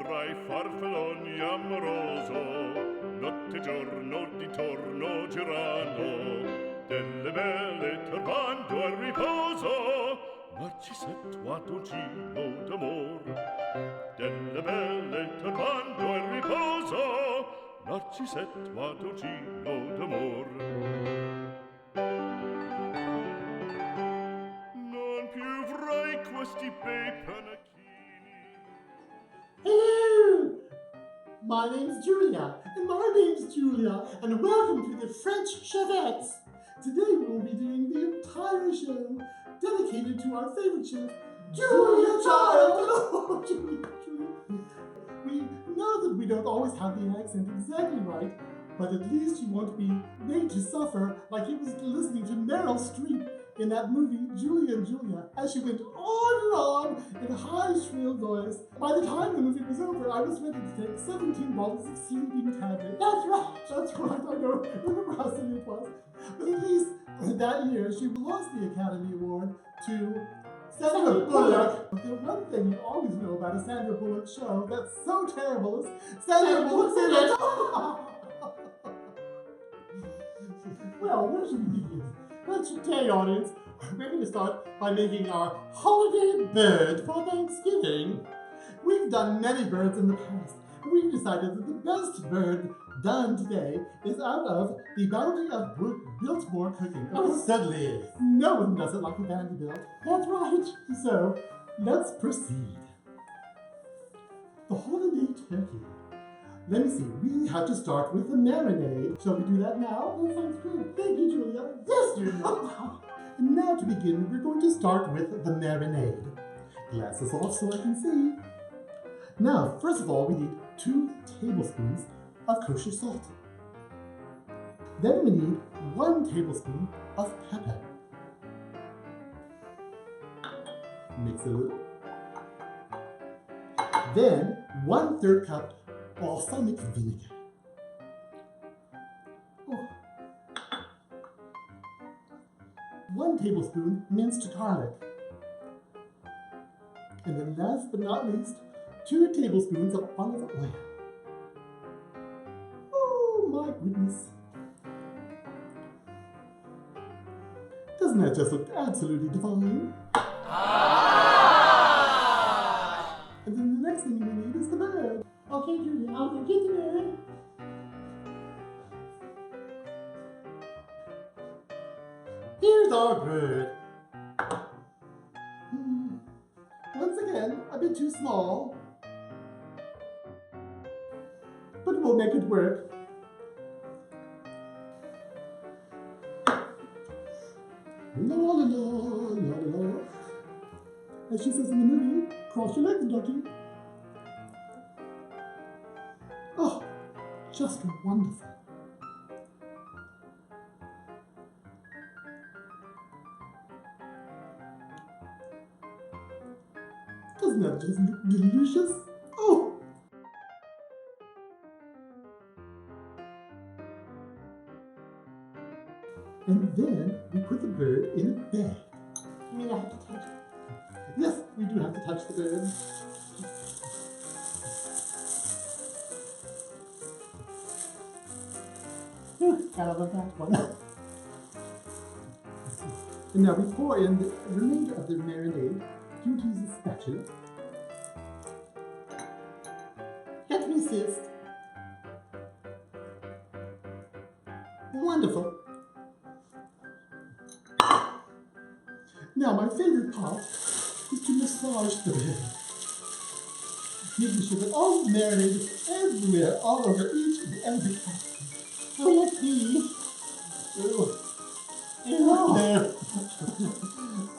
fra i farfalloni amoroso, notte giorno di torno girano, delle belle turbando al riposo, Narcisetto a dolcino d'amor. Delle belle turbando al riposo, Narcisetto a dolcino d'amor. Non più avrai questi bei panacchini. Hello! My name's Julia, and my name's Julia, and welcome to the French Chevettes. Today we'll be doing the entire show dedicated to our favorite chef, Julia Child! Oh, Julia. We know that we don't always have the accent exactly right, but at least you won't be made to suffer like you was listening to Meryl Streep in that movie, Julia and Julia, as she went on in a high, shrill voice. By the time the movie was over, I was ready to take 17 bottles of sleeping tablets. That's right, I don't remember how silly it was. But at least that year, she lost the Academy Award to Sandra Bullock. The one thing you always know about a Sandra Bullock show that's so terrible is Sandra Bullock's in it. Well, where should we begin? Let's today, audience, we're going to start by making our holiday bird for Thanksgiving. We've done many birds in the past, and we've decided that the best bird done today is out of the Bounty of Biltmore cooking. Oh, certainly is. No one does it like a Vanderbilt. That's right. So, let's proceed. The holiday turkey. Let me see, we have to start with the marinade. Shall we do that now? That sounds good. Thank you, Julia. Yes, Julia. And now to begin, we're going to start with the marinade. Glasses off so I can see. Now, first of all, we need 2 tablespoons of kosher salt. Then we need 1 tablespoon of pepper. Mix it a little. Then 1/3 cup balsamic vinegar. Oh. 1 tablespoon minced garlic. And then last but not least, 2 tablespoons of olive oil. Oh my goodness. Doesn't that just look absolutely divine? And then the next thing we need is the bird. Okay, Julia, I'll go get the bird. Here's our bird. Once again, a bit too small. But we'll make it work. La la la la la. As she says in the movie, cross your legs, ducky. Oh, just wonderful. Doesn't that just look delicious? Oh! And then we put the bird in a bag. I mean, I have to touch it. Yes, we do have to touch the bird. Gotta love that one. And now we pour in the remainder of the marinade. Do you use a spatula? Let me assist. Wonderful. Now my favorite part is to massage the bird. Making sure that all the marinade is everywhere, all over each and every part. Oh, let's see. There.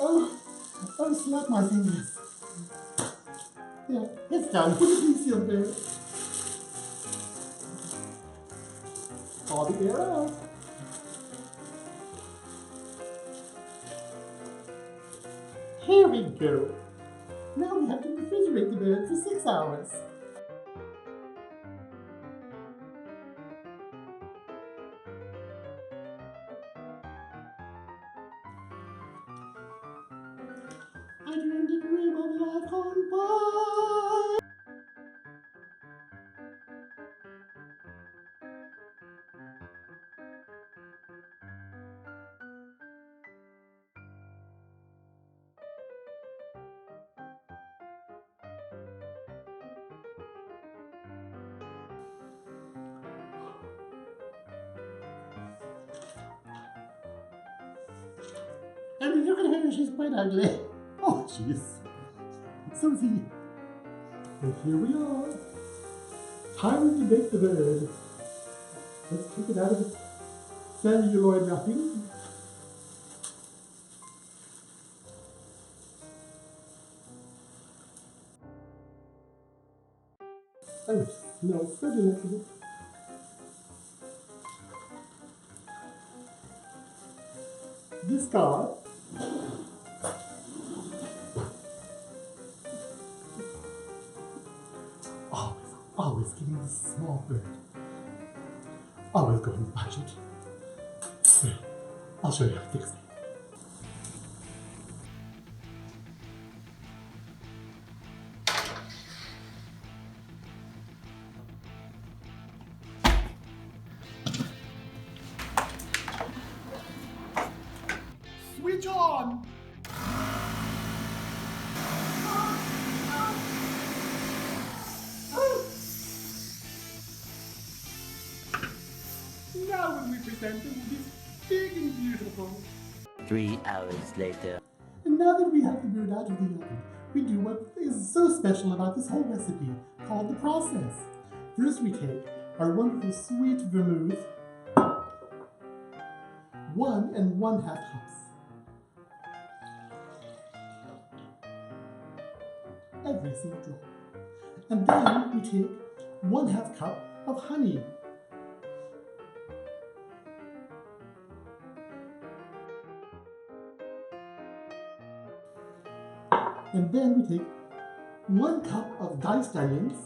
Oh, slap my fingers. There, it's done. Put the piece in there. All the air out. Here we go. Now we have to refrigerate the bird for 6 hours. I dreamed a dream of a life gone by. I mean, look at her, she's quite ugly. Oh, she is. So is he. And here we are. Time to bake the bird. Let's take it out of its celluloid wrapping. Oh, it smells so delectable. Discard. Always giving this small bird. Always going to budget. Well, I'll show you how to fix it. Switch on! Now when we present them, it is big and beautiful. 3 hours later. And now that we have the bird out of the oven, we do what is so special about this whole recipe, called the process. First we take our wonderful sweet vermouth, 1 1/2 cups. Every single drop. And then we take 1/2 cup of honey. And then we take 1 cup of diced onions.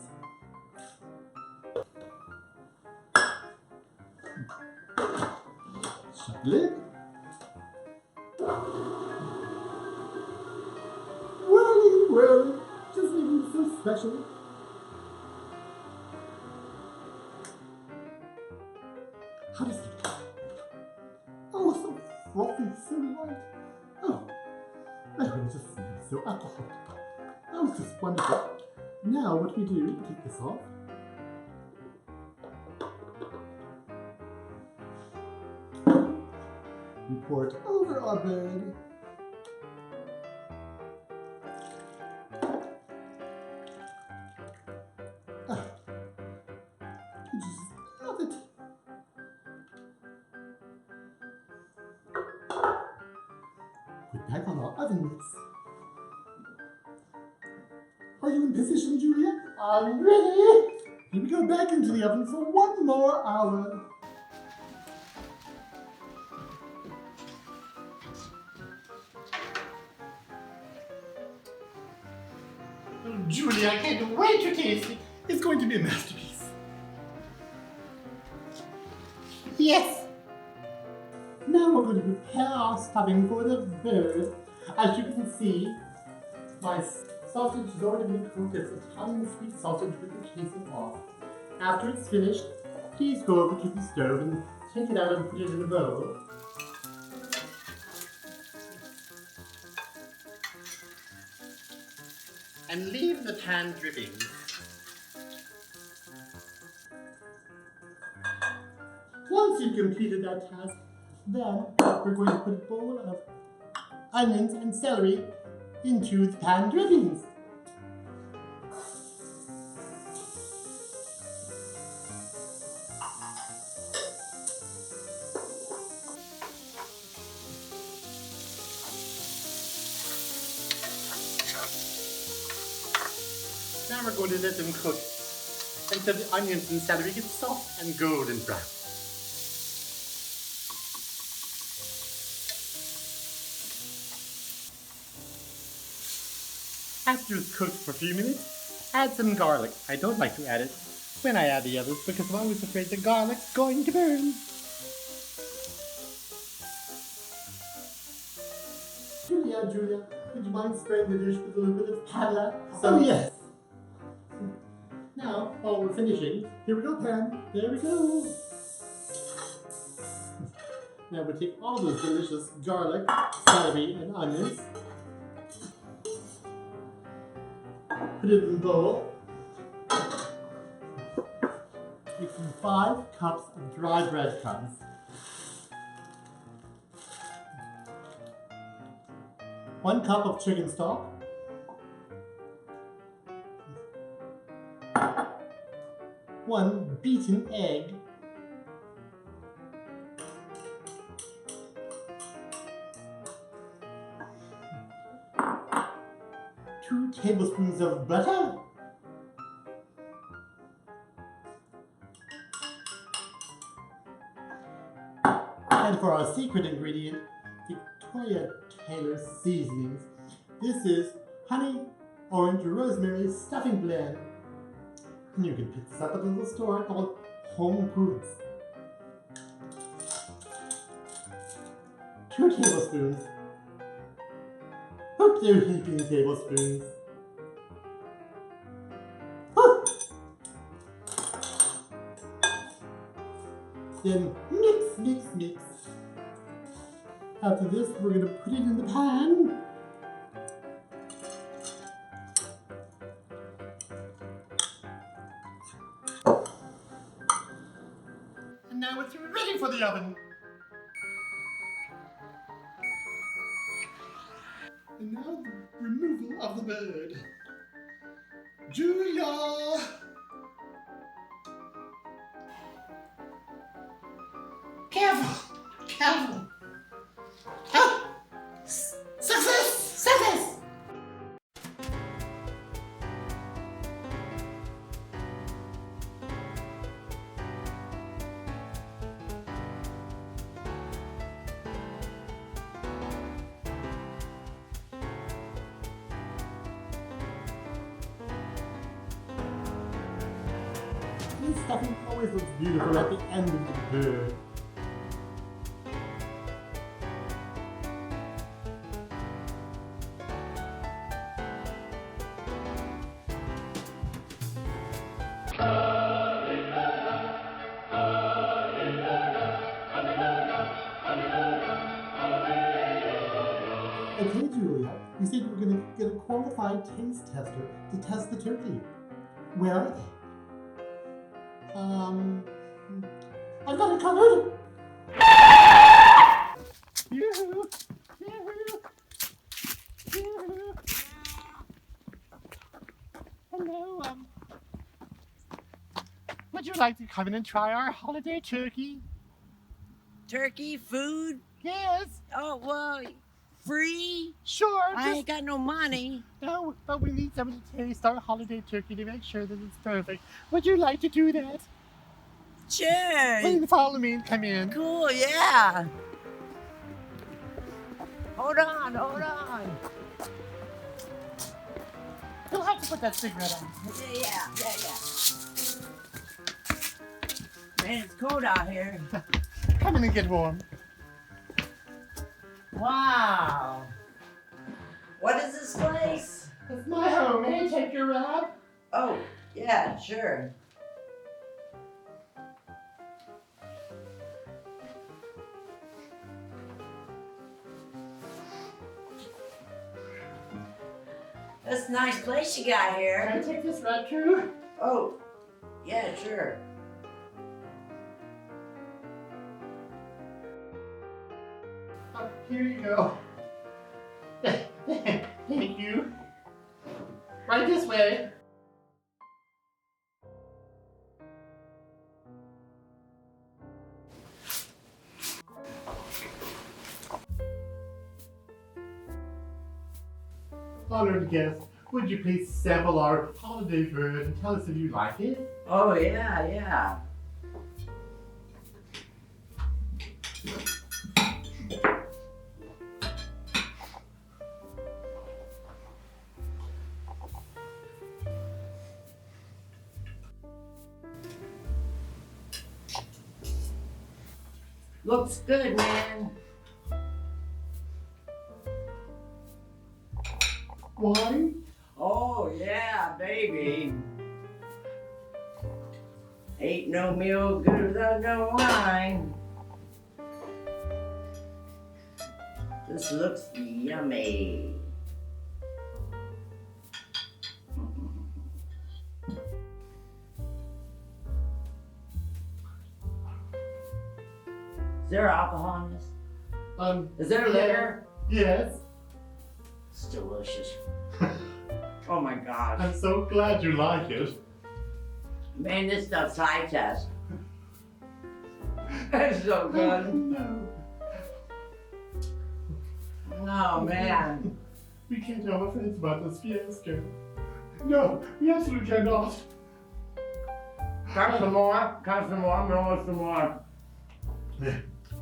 Shut the lid. Whirling, just making it so special. How does it go? Oh, so frothy, so light. Oh, it just smells so alcoholic. That was just wonderful. Now what we do, we take this off. We pour it over our bird. I just love it. Put back on our oven mitts. Are you in position, Julia? I'm ready. Here we go back into the oven for 1 more hour. Oh, Julia, I can't wait to taste it. It's going to be a masterpiece. Yes. Now we're going to prepare our stuffing for the bird. As you can see, my sausage has already been cooked. It's Italian sweet sausage with the casing off. After it's finished, please go over to the stove and take it out and put it in a bowl. And leave the pan dripping. Once you've completed that task, then we're going to put a bowl of onions and celery into the pan drippings. Now we're going to let them cook until the onions and celery get soft and golden brown. After it's cooked for a few minutes, add some garlic. I don't like to add it when I add the others because I'm always afraid the garlic's going to burn. Julia, would you mind spraying the dish with a little bit of padla? Oh yes! Now, while we're finishing, here we go, pan. There we go. Now we'll take all those delicious garlic, celery, and onions, put it in a bowl. Take some 5 cups of dry breadcrumbs. 1 cup of chicken stock, 1 beaten egg, 2 tablespoons of butter, and for our secret ingredient, Victoria Taylor seasonings. This is honey, orange, rosemary stuffing blend. And you can pick this up at a little store called Home Goods. 2 tablespoons. Hook their heaping tablespoons. Huh. Then mix, mix, mix. After this, we're going to put it in the pan. And now it's ready for the oven. And now the removal of the bird. Julia! Careful! Careful! Ah! Success! Success! This stuffing always looks beautiful at the end of the bird. Okay, Julia, you said you were going to get a qualified taste tester to test the turkey. Where are they? I've got it covered! Yoo-hoo! Yoo-hoo! Yoo-hoo! Hello, would you like to come in and try our holiday turkey? Turkey, food? Yes! Oh, well, free? Sure! I ain't got no money. No, but we need someone to taste our holiday turkey to make sure that it's perfect. Would you like to do that? Sure. Please follow me and come in. Cool, yeah. Hold on, hold on. You'll have to put that cigarette on. Yeah. Man, it's cold out here. Come in and get warm. Wow. What is this place? It's my home. May I take your ride? Oh, yeah, sure. That's a nice place you got Can here. I take this ride too? Oh, yeah, sure. Oh, here you go. Thank you. Right this way. Honored guest, would you please sample our holiday bird and tell us if you like it? Oh, yeah. Looks good, man. Wine? Oh, yeah, baby. Ain't no meal good without no wine. This looks yummy. Is there alcohol in this? Is there liquor? Yes. delicious. Oh my gosh. I'm so glad you like it. Man, this stuff's high test. It's so good. No, Oh man. we can't tell our friends about this fiasco. No, we absolutely cannot. Got some more? Got some more? I'm gonna want some more.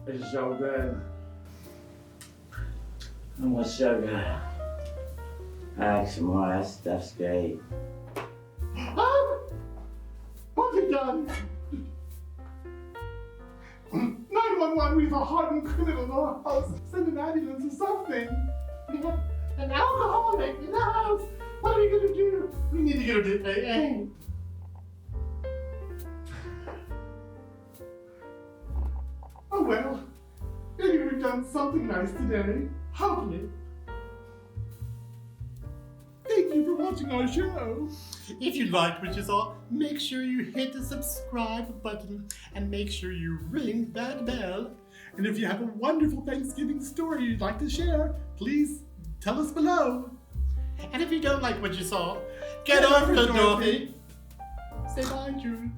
It's so good. Oh, it's so good. I like some more. That stuff's great. Ah! What have you done? 911, we have a hardened criminal in our house. Send an ambulance or something. We have an alcoholic in the house. What are we gonna do? We need to get her to AA. Oh well, maybe we've done something nice today. Hopefully. Thank you for watching our show. If you liked what you saw, make sure you hit the subscribe button and make sure you ring that bell. And if you have a wonderful Thanksgiving story you'd like to share, please tell us below. And if you don't like what you saw, get over it, Dorothy. Say bye, Drew.